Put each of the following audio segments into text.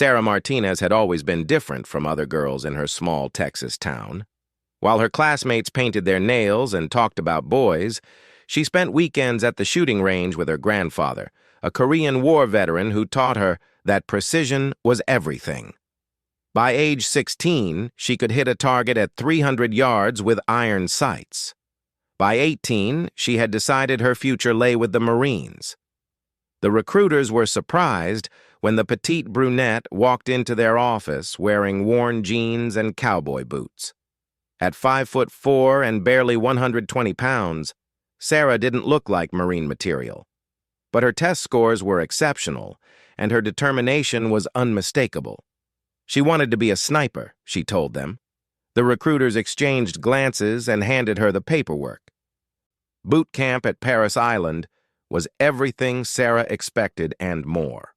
Sarah Martinez had always been different from other girls in her small Texas town. While her classmates painted their nails and talked about boys, she spent weekends at the shooting range with her grandfather, a Korean War veteran who taught her that precision was everything. By age 16, she could hit a target at 300 yards with iron sights. By 18, she had decided her future lay with the Marines. The recruiters were surprised when the petite brunette walked into their office wearing worn jeans and cowboy boots. At 5'4" and barely 120 pounds, Sarah didn't look like Marine material. But her test scores were exceptional, and her determination was unmistakable. She wanted to be a sniper, she told them. The recruiters exchanged glances and handed her the paperwork. Boot camp at Paris Island was everything Sarah expected and more.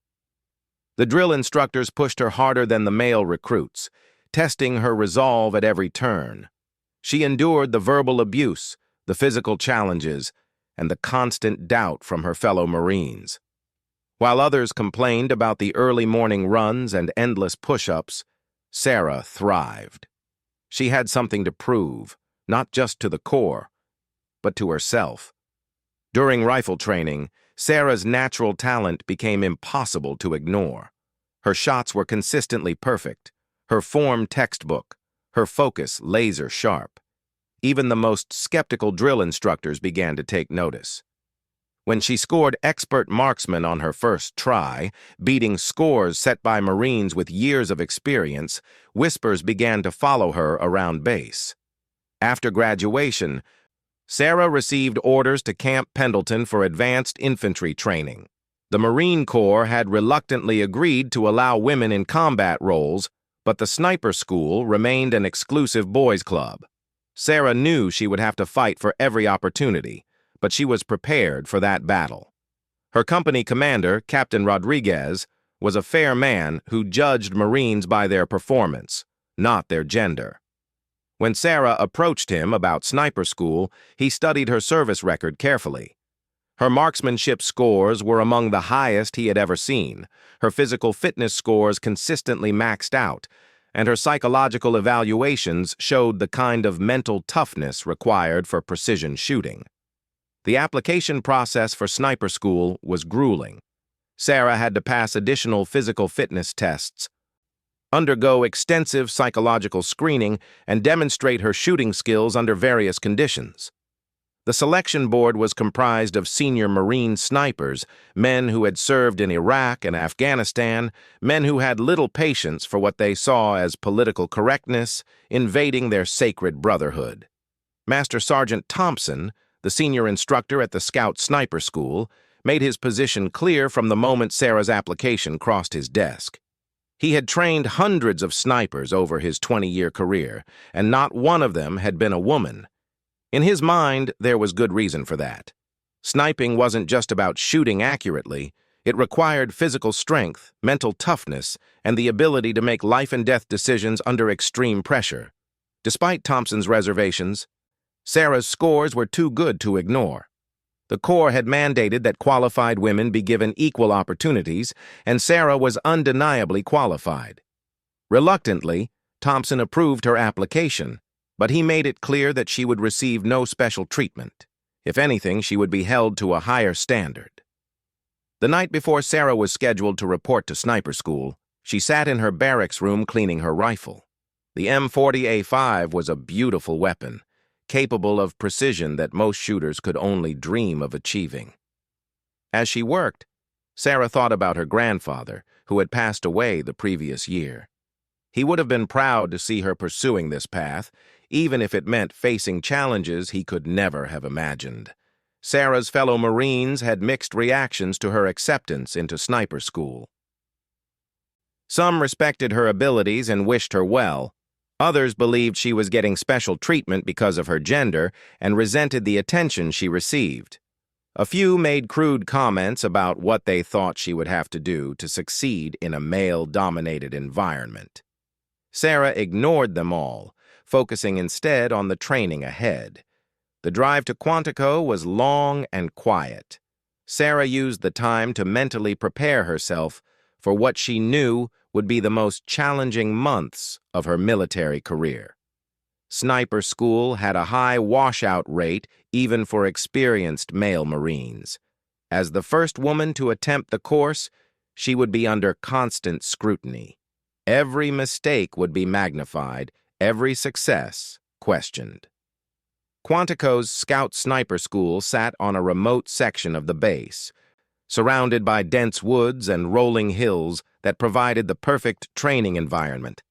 The drill instructors pushed her harder than the male recruits, testing her resolve at every turn. She endured the verbal abuse, the physical challenges, and the constant doubt from her fellow Marines. While others complained about the early morning runs and endless push-ups, Sarah thrived. She had something to prove, not just to the Corps, but to herself. During rifle training, Sarah's natural talent became impossible to ignore. Her shots were consistently perfect, her form textbook, her focus laser sharp. Even the most skeptical drill instructors began to take notice. When she scored expert marksman on her first try, beating scores set by Marines with years of experience, whispers began to follow her around base. After graduation, Sarah received orders to Camp Pendleton for advanced infantry training. The Marine Corps had reluctantly agreed to allow women in combat roles, but the sniper school remained an exclusive boys' club. Sarah knew she would have to fight for every opportunity, but she was prepared for that battle. Her company commander, Captain Rodriguez, was a fair man who judged Marines by their performance, not their gender. When Sarah approached him about sniper school, he studied her service record carefully. Her marksmanship scores were among the highest he had ever seen, her physical fitness scores consistently maxed out, and her psychological evaluations showed the kind of mental toughness required for precision shooting. The application process for sniper school was grueling. Sarah had to pass additional physical fitness tests, undergo extensive psychological screening, and demonstrate her shooting skills under various conditions. The selection board was comprised of senior Marine snipers, men who had served in Iraq and Afghanistan, men who had little patience for what they saw as political correctness, invading their sacred brotherhood. Master Sergeant Thompson, the senior instructor at the Scout Sniper School, made his position clear from the moment Sarah's application crossed his desk. He had trained hundreds of snipers over his 20-year career, and not one of them had been a woman. In his mind, there was good reason for that. Sniping wasn't just about shooting accurately. It required physical strength, mental toughness, and the ability to make life-and-death decisions under extreme pressure. Despite Thompson's reservations, Sarah's scores were too good to ignore. The Corps had mandated that qualified women be given equal opportunities, and Sarah was undeniably qualified. Reluctantly, Thompson approved her application, but he made it clear that she would receive no special treatment. If anything, she would be held to a higher standard. The night before Sarah was scheduled to report to sniper school, she sat in her barracks room cleaning her rifle. The M40A5 was a beautiful weapon, capable of precision that most shooters could only dream of achieving. As she worked, Sarah thought about her grandfather, who had passed away the previous year. He would have been proud to see her pursuing this path, even if it meant facing challenges he could never have imagined. Sarah's fellow Marines had mixed reactions to her acceptance into sniper school. Some respected her abilities and wished her well. Others believed she was getting special treatment because of her gender and resented the attention she received. A few made crude comments about what they thought she would have to do to succeed in a male-dominated environment. Sarah ignored them all, focusing instead on the training ahead. The drive to Quantico was long and quiet. Sarah used the time to mentally prepare herself for what she knew would be the most challenging months of her military career. Sniper school had a high washout rate even for experienced male Marines. As the first woman to attempt the course, she would be under constant scrutiny. Every mistake would be magnified, every success questioned. Quantico's Scout Sniper School sat on a remote section of the base, surrounded by dense woods and rolling hills that provided the perfect training environment.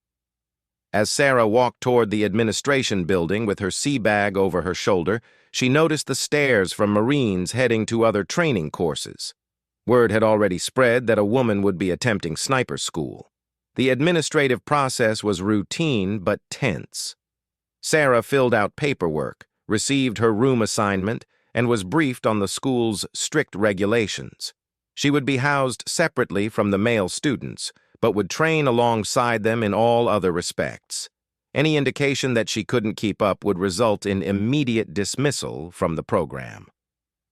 As Sarah walked toward the administration building with her sea bag over her shoulder, she noticed the stares from Marines heading to other training courses. Word had already spread that a woman would be attempting sniper school. The administrative process was routine but tense. Sarah filled out paperwork, received her room assignment, and was briefed on the school's strict regulations. She would be housed separately from the male students, but would train alongside them in all other respects. Any indication that she couldn't keep up would result in immediate dismissal from the program.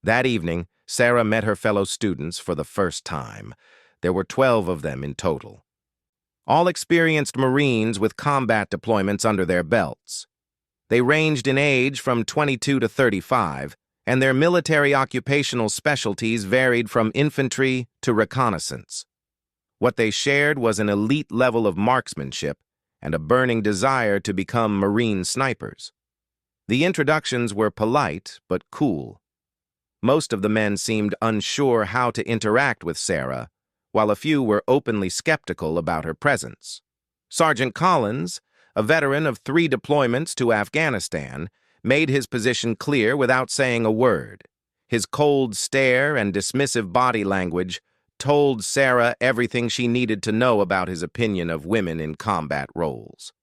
That evening, Sarah met her fellow students for the first time. There were 12 of them in total. All experienced Marines with combat deployments under their belts. They ranged in age from 22 to 35, and their military occupational specialties varied from infantry to reconnaissance. What they shared was an elite level of marksmanship and a burning desire to become Marine snipers. The introductions were polite but cool. Most of the men seemed unsure how to interact with Sarah, while a few were openly skeptical about her presence. Sergeant Collins, a veteran of 3 deployments to Afghanistan, made his position clear without saying a word. His cold stare and dismissive body language told Sarah everything she needed to know about his opinion of women in combat roles.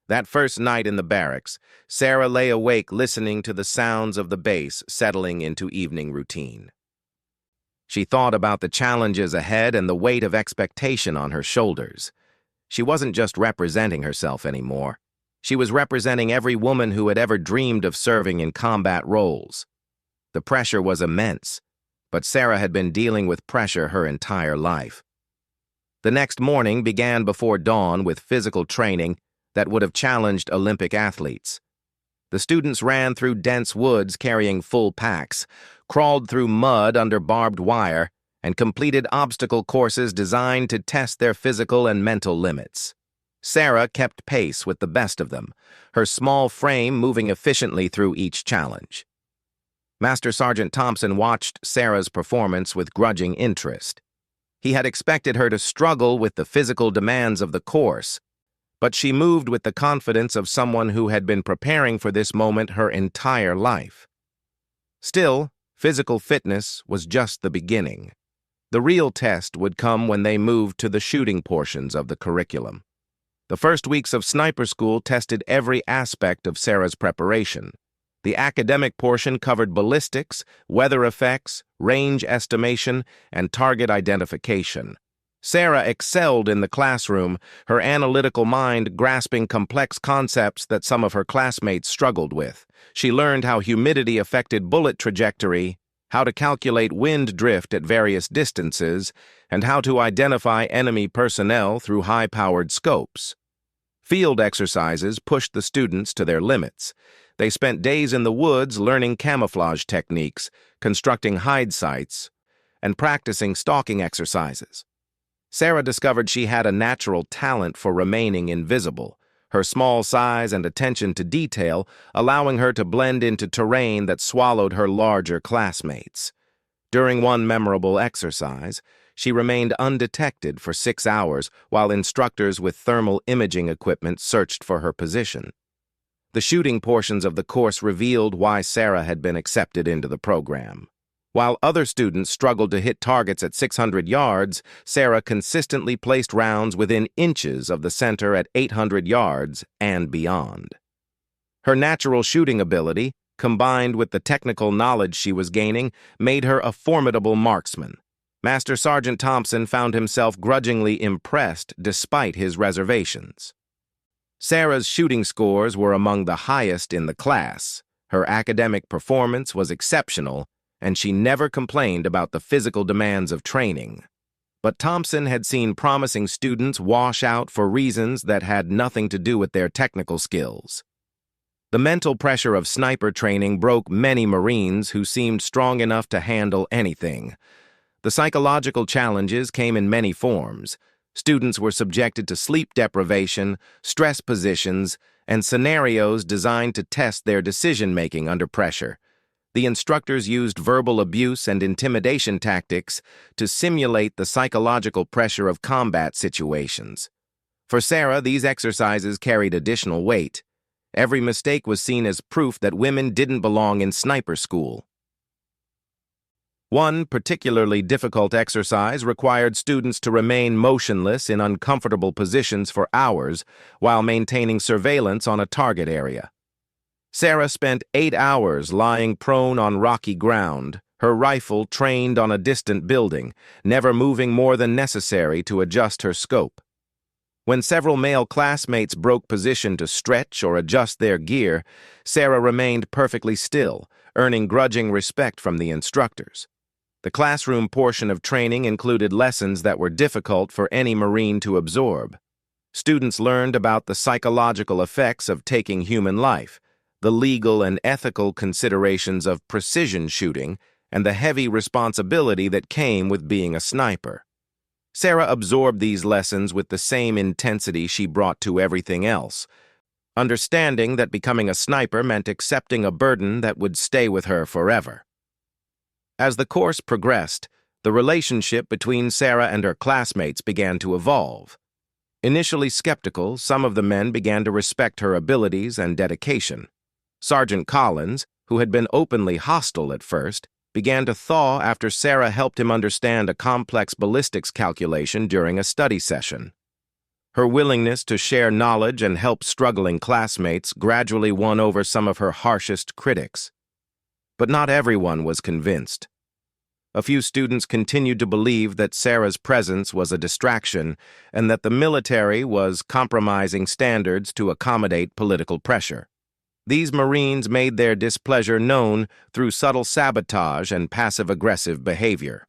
That first night in the barracks, Sarah lay awake listening to the sounds of the base settling into evening routine. She thought about the challenges ahead and the weight of expectation on her shoulders. She wasn't just representing herself anymore. She was representing every woman who had ever dreamed of serving in combat roles. The pressure was immense, but Sarah had been dealing with pressure her entire life. The next morning began before dawn with physical training that would have challenged Olympic athletes. The students ran through dense woods carrying full packs, crawled through mud under barbed wire, and completed obstacle courses designed to test their physical and mental limits. Sarah kept pace with the best of them, her small frame moving efficiently through each challenge. Master Sergeant Thompson watched Sarah's performance with grudging interest. He had expected her to struggle with the physical demands of the course, but she moved with the confidence of someone who had been preparing for this moment her entire life. Still, physical fitness was just the beginning. The real test would come when they moved to the shooting portions of the curriculum. The first weeks of sniper school tested every aspect of Sarah's preparation. The academic portion covered ballistics, weather effects, range estimation, and target identification. Sarah excelled in the classroom, her analytical mind grasping complex concepts that some of her classmates struggled with. She learned how humidity affected bullet trajectory, how to calculate wind drift at various distances, and how to identify enemy personnel through high-powered scopes. Field exercises pushed the students to their limits. They spent days in the woods learning camouflage techniques, constructing hide sites, and practicing stalking exercises. Sarah discovered she had a natural talent for remaining invisible, her small size and attention to detail allowing her to blend into terrain that swallowed her larger classmates. During one memorable exercise, she remained undetected for 6 hours while instructors with thermal imaging equipment searched for her position. The shooting portions of the course revealed why Sarah had been accepted into the program. While other students struggled to hit targets at 600 yards, Sarah consistently placed rounds within inches of the center at 800 yards and beyond. Her natural shooting ability, combined with the technical knowledge she was gaining, made her a formidable marksman. Master Sergeant Thompson found himself grudgingly impressed despite his reservations. Sarah's shooting scores were among the highest in the class. Her academic performance was exceptional, and she never complained about the physical demands of training. But Thompson had seen promising students wash out for reasons that had nothing to do with their technical skills. The mental pressure of sniper training broke many Marines who seemed strong enough to handle anything. The psychological challenges came in many forms. Students were subjected to sleep deprivation, stress positions, and scenarios designed to test their decision-making under pressure. The instructors used verbal abuse and intimidation tactics to simulate the psychological pressure of combat situations. For Sarah, these exercises carried additional weight. Every mistake was seen as proof that women didn't belong in sniper school. One particularly difficult exercise required students to remain motionless in uncomfortable positions for hours while maintaining surveillance on a target area. Sarah spent 8 hours lying prone on rocky ground, her rifle trained on a distant building, never moving more than necessary to adjust her scope. When several male classmates broke position to stretch or adjust their gear, Sarah remained perfectly still, earning grudging respect from the instructors. The classroom portion of training included lessons that were difficult for any Marine to absorb. Students learned about the psychological effects of taking human life, the legal and ethical considerations of precision shooting, and the heavy responsibility that came with being a sniper. Sarah absorbed these lessons with the same intensity she brought to everything else, understanding that becoming a sniper meant accepting a burden that would stay with her forever. As the course progressed, the relationship between Sarah and her classmates began to evolve. Initially skeptical, some of the men began to respect her abilities and dedication. Sergeant Collins, who had been openly hostile at first, began to thaw after Sarah helped him understand a complex ballistics calculation during a study session. Her willingness to share knowledge and help struggling classmates gradually won over some of her harshest critics. But not everyone was convinced. A few students continued to believe that Sarah's presence was a distraction and that the military was compromising standards to accommodate political pressure. These Marines made their displeasure known through subtle sabotage and passive-aggressive behavior.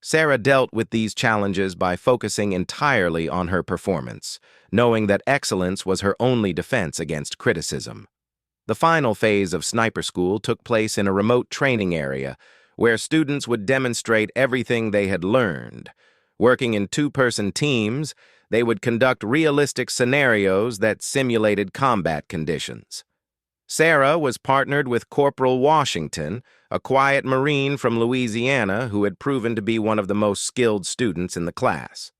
Sarah dealt with these challenges by focusing entirely on her performance, knowing that excellence was her only defense against criticism. The final phase of sniper school took place in a remote training area where students would demonstrate everything they had learned. Working in two-person teams, they would conduct realistic scenarios that simulated combat conditions. Sarah was partnered with Corporal Washington, a quiet Marine from Louisiana who had proven to be one of the most skilled students in the class.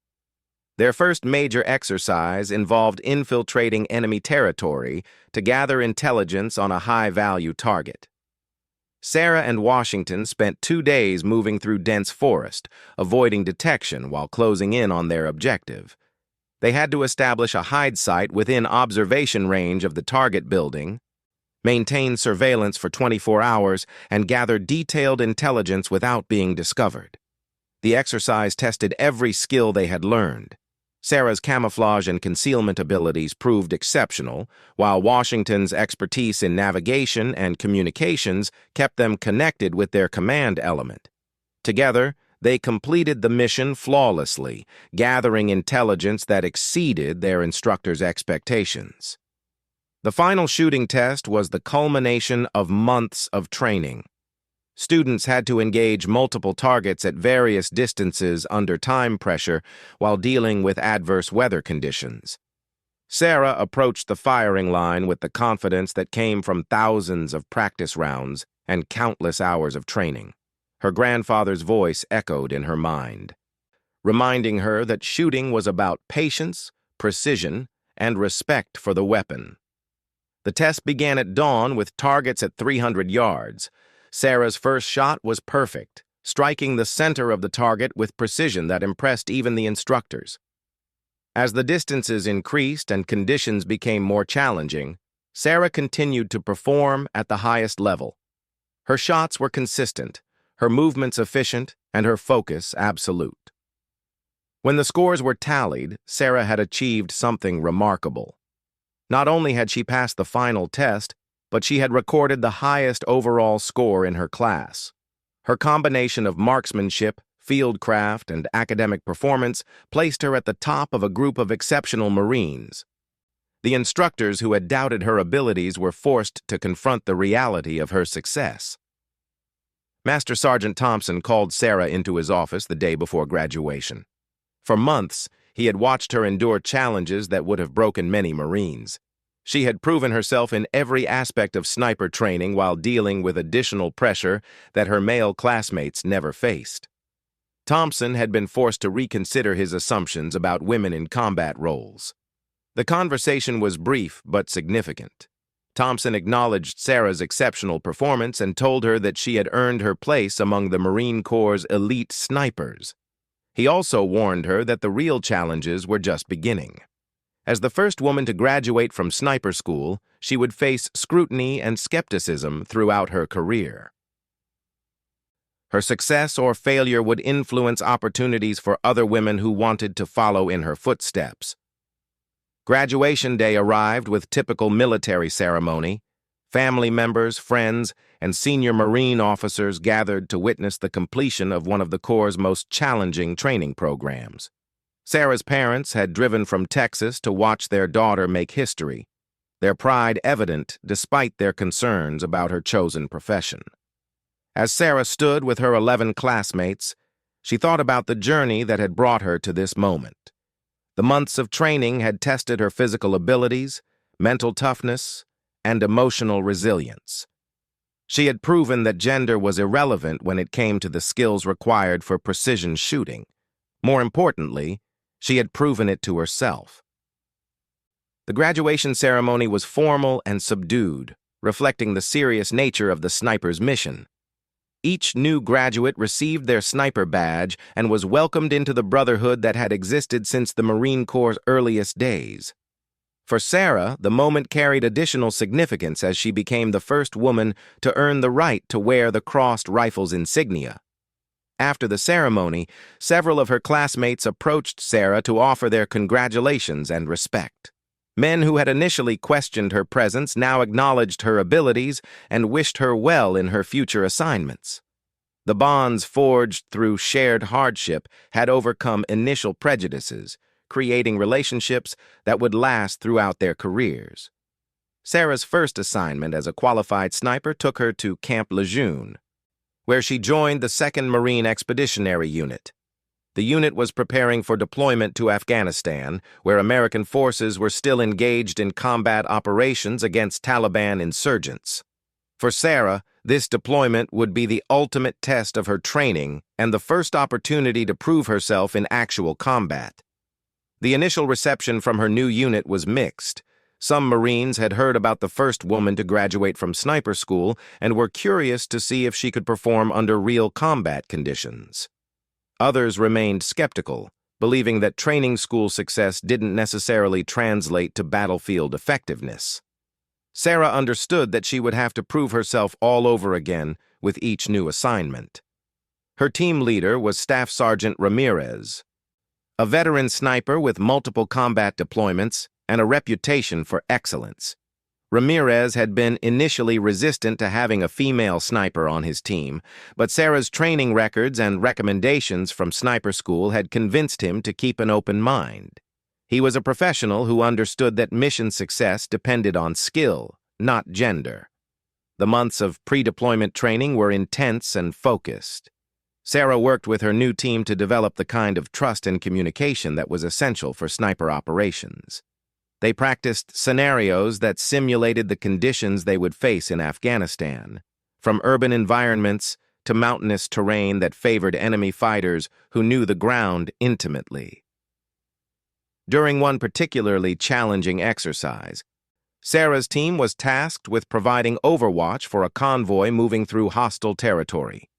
Their first major exercise involved infiltrating enemy territory to gather intelligence on a high-value target. Sarah and Washington spent 2 days moving through dense forest, avoiding detection while closing in on their objective. They had to establish a hide site within observation range of the target building, maintain surveillance for 24 hours, and gather detailed intelligence without being discovered. The exercise tested every skill they had learned. Sarah's camouflage and concealment abilities proved exceptional, while Washington's expertise in navigation and communications kept them connected with their command element. Together, they completed the mission flawlessly, gathering intelligence that exceeded their instructor's expectations. The final shooting test was the culmination of months of training. Students had to engage multiple targets at various distances under time pressure while dealing with adverse weather conditions. Sarah approached the firing line with the confidence that came from thousands of practice rounds and countless hours of training. Her grandfather's voice echoed in her mind, reminding her that shooting was about patience, precision, and respect for the weapon. The test began at dawn with targets at 300 yards. Sarah's first shot was perfect, striking the center of the target with precision that impressed even the instructors. As the distances increased and conditions became more challenging, Sarah continued to perform at the highest level. Her shots were consistent, her movements efficient, and her focus absolute. When the scores were tallied, Sarah had achieved something remarkable. Not only had she passed the final test, but she had recorded the highest overall score in her class. Her combination of marksmanship, fieldcraft, and academic performance placed her at the top of a group of exceptional Marines. The instructors who had doubted her abilities were forced to confront the reality of her success. Master Sergeant Thompson called Sarah into his office the day before graduation. For months, he had watched her endure challenges that would have broken many Marines. She had proven herself in every aspect of sniper training while dealing with additional pressure that her male classmates never faced. Thompson had been forced to reconsider his assumptions about women in combat roles. The conversation was brief but significant. Thompson acknowledged Sarah's exceptional performance and told her that she had earned her place among the Marine Corps' elite snipers. He also warned her that the real challenges were just beginning. As the first woman to graduate from sniper school, she would face scrutiny and skepticism throughout her career. Her success or failure would influence opportunities for other women who wanted to follow in her footsteps. Graduation day arrived with typical military ceremony. Family members, friends, and senior Marine officers gathered to witness the completion of one of the Corps' most challenging training programs. Sarah's parents had driven from Texas to watch their daughter make history, their pride evident despite their concerns about her chosen profession. As Sarah stood with her 11 classmates, she thought about the journey that had brought her to this moment. The months of training had tested her physical abilities, mental toughness, and emotional resilience. She had proven that gender was irrelevant when it came to the skills required for precision shooting. More importantly, she had proven it to herself. The graduation ceremony was formal and subdued, reflecting the serious nature of the sniper's mission. Each new graduate received their sniper badge and was welcomed into the brotherhood that had existed since the Marine Corps' earliest days. For Sarah, the moment carried additional significance as she became the first woman to earn the right to wear the crossed rifle's insignia. After the ceremony, several of her classmates approached Sarah to offer their congratulations and respect. Men who had initially questioned her presence now acknowledged her abilities and wished her well in her future assignments. The bonds forged through shared hardship had overcome initial prejudices, creating relationships that would last throughout their careers. Sarah's first assignment as a qualified sniper took her to Camp Lejeune, where she joined the 2nd Marine Expeditionary Unit. The unit was preparing for deployment to Afghanistan, where American forces were still engaged in combat operations against Taliban insurgents. For Sarah, this deployment would be the ultimate test of her training and the first opportunity to prove herself in actual combat. The initial reception from her new unit was mixed. Some Marines had heard about the first woman to graduate from sniper school and were curious to see if she could perform under real combat conditions. Others remained skeptical, believing that training school success didn't necessarily translate to battlefield effectiveness. Sarah understood that she would have to prove herself all over again with each new assignment. Her team leader was Staff Sergeant Ramirez, a veteran sniper with multiple combat deployments and a reputation for excellence. Ramirez had been initially resistant to having a female sniper on his team, but Sarah's training records and recommendations from sniper school had convinced him to keep an open mind. He was a professional who understood that mission success depended on skill, not gender. The months of pre-deployment training were intense and focused. Sarah worked with her new team to develop the kind of trust and communication that was essential for sniper operations. They practiced scenarios that simulated the conditions they would face in Afghanistan, from urban environments to mountainous terrain that favored enemy fighters who knew the ground intimately. During one particularly challenging exercise, Sarah's team was tasked with providing overwatch for a convoy moving through hostile territory.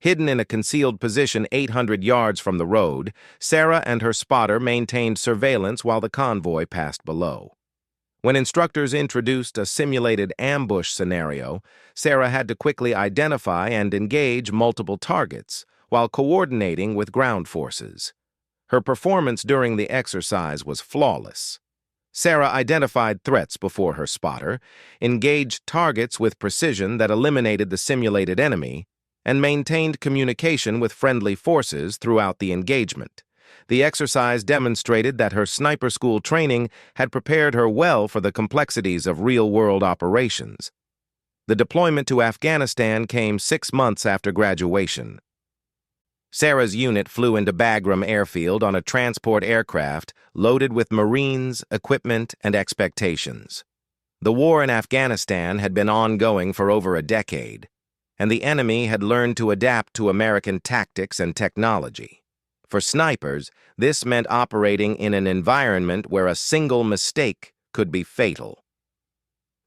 Hidden in a concealed position 800 yards from the road, Sarah and her spotter maintained surveillance while the convoy passed below. When instructors introduced a simulated ambush scenario, Sarah had to quickly identify and engage multiple targets while coordinating with ground forces. Her performance during the exercise was flawless. Sarah identified threats before her spotter, engaged targets with precision that eliminated the simulated enemy, and maintained communication with friendly forces throughout the engagement. The exercise demonstrated that her sniper school training had prepared her well for the complexities of real-world operations. The deployment to Afghanistan came 6 months after graduation. Sarah's unit flew into Bagram Airfield on a transport aircraft loaded with Marines, equipment, and expectations. The war in Afghanistan had been ongoing for over a decade, and the enemy had learned to adapt to American tactics and technology. For snipers, this meant operating in an environment where a single mistake could be fatal.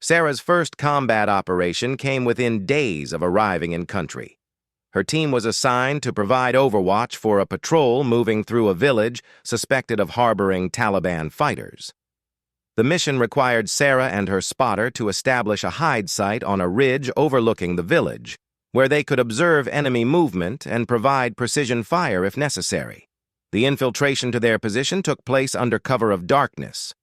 Sarah's first combat operation came within days of arriving in country. Her team was assigned to provide overwatch for a patrol moving through a village suspected of harboring Taliban fighters. The mission required Sarah and her spotter to establish a hide site on a ridge overlooking the village, where they could observe enemy movement and provide precision fire if necessary. The infiltration to their position took place under cover of darkness.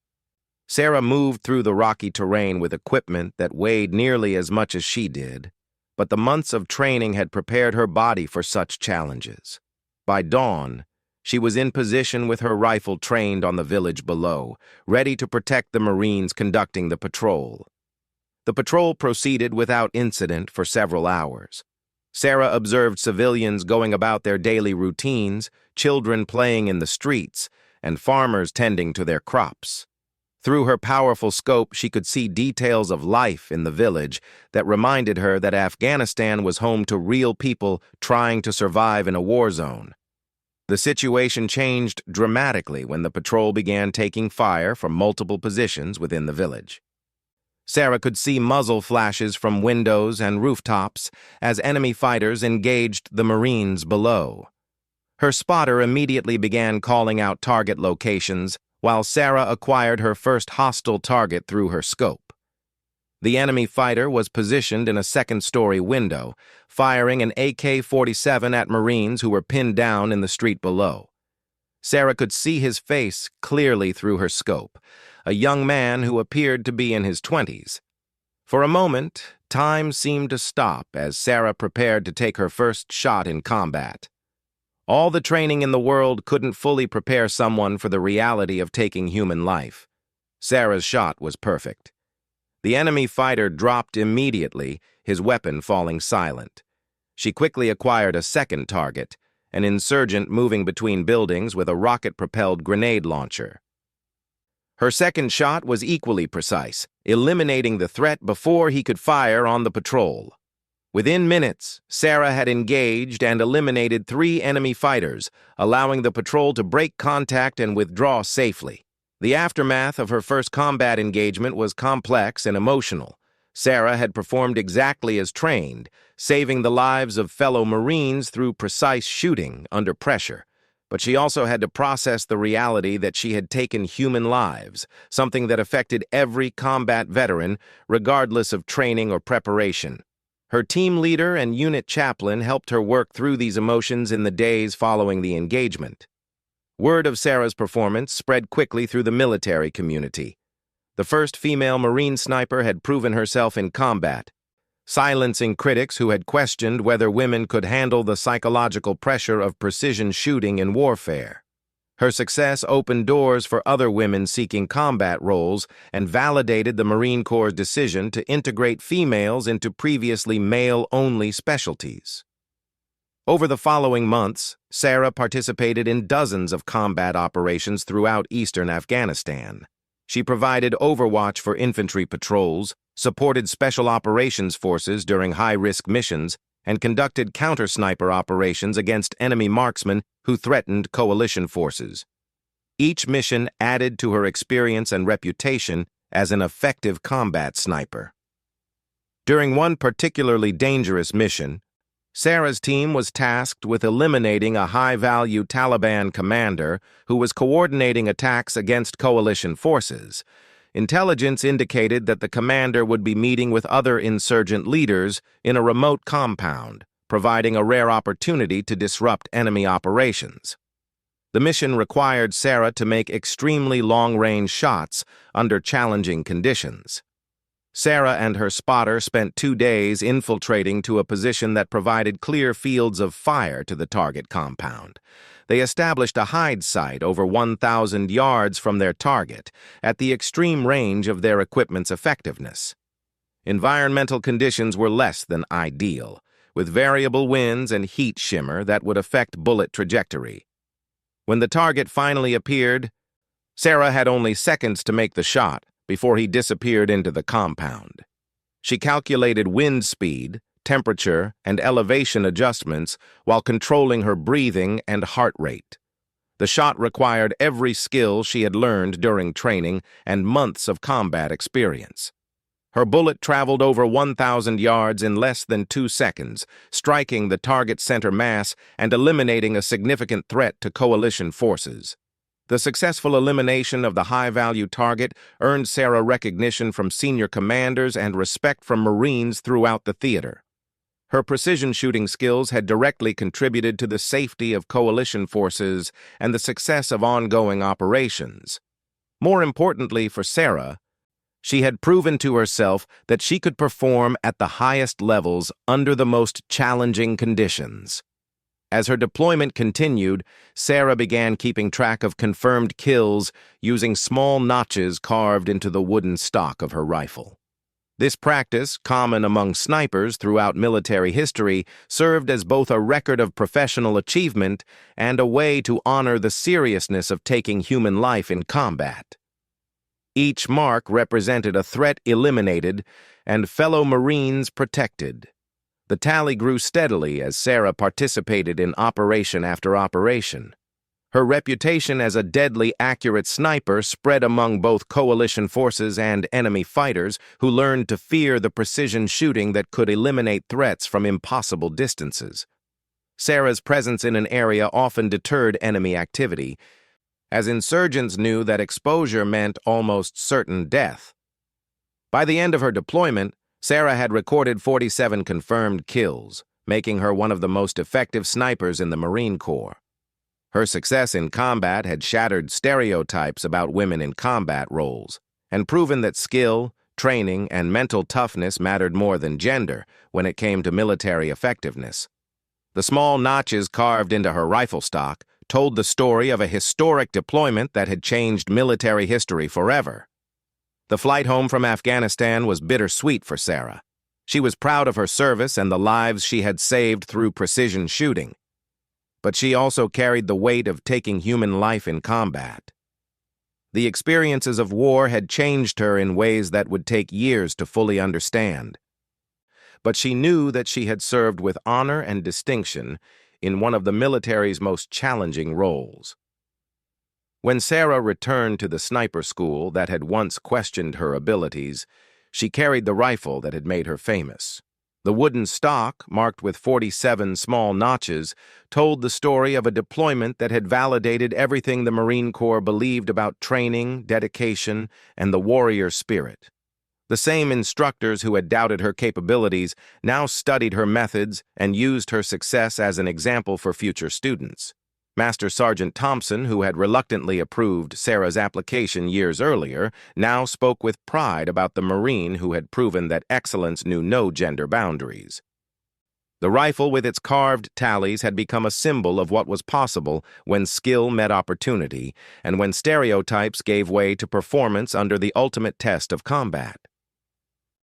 Sarah moved through the rocky terrain with equipment that weighed nearly as much as she did, but the months of training had prepared her body for such challenges. By dawn, she was in position with her rifle trained on the village below, ready to protect the Marines conducting the patrol. The patrol proceeded without incident for several hours. Sarah observed civilians going about their daily routines, children playing in the streets, and farmers tending to their crops. Through her powerful scope, she could see details of life in the village that reminded her that Afghanistan was home to real people trying to survive in a war zone. The situation changed dramatically when the patrol began taking fire from multiple positions within the village. Sarah could see muzzle flashes from windows and rooftops as enemy fighters engaged the Marines below. Her spotter immediately began calling out target locations, while Sarah acquired her first hostile target through her scope. The enemy fighter was positioned in a second-story window, firing an AK-47 at Marines who were pinned down in the street below. Sarah could see his face clearly through her scope, a young man who appeared to be in his 20s. For a moment, time seemed to stop as Sarah prepared to take her first shot in combat. All the training in the world couldn't fully prepare someone for the reality of taking human life. Sarah's shot was perfect. The enemy fighter dropped immediately, his weapon falling silent. She quickly acquired a second target, an insurgent moving between buildings with a rocket-propelled grenade launcher. Her second shot was equally precise, eliminating the threat before he could fire on the patrol. Within minutes, Sarah had engaged and eliminated 3 enemy fighters, allowing the patrol to break contact and withdraw safely. The aftermath of her first combat engagement was complex and emotional. Sarah had performed exactly as trained, saving the lives of fellow Marines through precise shooting under pressure. But she also had to process the reality that she had taken human lives, something that affected every combat veteran, regardless of training or preparation. Her team leader and unit chaplain helped her work through these emotions in the days following the engagement. Word of Sarah's performance spread quickly through the military community. The first female Marine sniper had proven herself in combat, silencing critics who had questioned whether women could handle the psychological pressure of precision shooting in warfare. Her success opened doors for other women seeking combat roles and validated the Marine Corps' decision to integrate females into previously male-only specialties. Over the following months, Sarah participated in dozens of combat operations throughout eastern Afghanistan. She provided overwatch for infantry patrols, supported special operations forces during high-risk missions, and conducted counter-sniper operations against enemy marksmen who threatened coalition forces. Each mission added to her experience and reputation as an effective combat sniper. During one particularly dangerous mission, Sarah's team was tasked with eliminating a high-value Taliban commander who was coordinating attacks against coalition forces. Intelligence indicated that the commander would be meeting with other insurgent leaders in a remote compound, providing a rare opportunity to disrupt enemy operations. The mission required Sarah to make extremely long-range shots under challenging conditions. Sarah and her spotter spent 2 days infiltrating to a position that provided clear fields of fire to the target compound. They established a hide site over 1,000 yards from their target, at the extreme range of their equipment's effectiveness. Environmental conditions were less than ideal, with variable winds and heat shimmer that would affect bullet trajectory. When the target finally appeared, Sarah had only seconds to make the shot before he disappeared into the compound. She calculated wind speed, temperature, and elevation adjustments while controlling her breathing and heart rate. The shot required every skill she had learned during training and months of combat experience. Her bullet traveled over 1,000 yards in less than 2 seconds, striking the target center mass and eliminating a significant threat to coalition forces. The successful elimination of the high-value target earned Sarah recognition from senior commanders and respect from Marines throughout the theater. Her precision shooting skills had directly contributed to the safety of coalition forces and the success of ongoing operations. More importantly for Sarah, she had proven to herself that she could perform at the highest levels under the most challenging conditions. As her deployment continued, Sarah began keeping track of confirmed kills using small notches carved into the wooden stock of her rifle. This practice, common among snipers throughout military history, served as both a record of professional achievement and a way to honor the seriousness of taking human life in combat. Each mark represented a threat eliminated and fellow Marines protected. The tally grew steadily as Sarah participated in operation after operation. Her reputation as a deadly accurate sniper spread among both coalition forces and enemy fighters who learned to fear the precision shooting that could eliminate threats from impossible distances. Sarah's presence in an area often deterred enemy activity, as insurgents knew that exposure meant almost certain death. By the end of her deployment, Sarah had recorded 47 confirmed kills, making her one of the most effective snipers in the Marine Corps. Her success in combat had shattered stereotypes about women in combat roles and proven that skill, training, and mental toughness mattered more than gender when it came to military effectiveness. The small notches carved into her rifle stock told the story of a historic deployment that had changed military history forever. The flight home from Afghanistan was bittersweet for Sarah. She was proud of her service and the lives she had saved through precision shooting. But she also carried the weight of taking human life in combat. The experiences of war had changed her in ways that would take years to fully understand. But she knew that she had served with honor and distinction in one of the military's most challenging roles. When Sarah returned to the sniper school that had once questioned her abilities, she carried the rifle that had made her famous. The wooden stock, marked with 47 small notches, told the story of a deployment that had validated everything the Marine Corps believed about training, dedication, and the warrior spirit. The same instructors who had doubted her capabilities now studied her methods and used her success as an example for future students. Master Sergeant Thompson, who had reluctantly approved Sarah's application years earlier, now spoke with pride about the Marine who had proven that excellence knew no gender boundaries. The rifle with its carved tallies had become a symbol of what was possible when skill met opportunity and when stereotypes gave way to performance under the ultimate test of combat.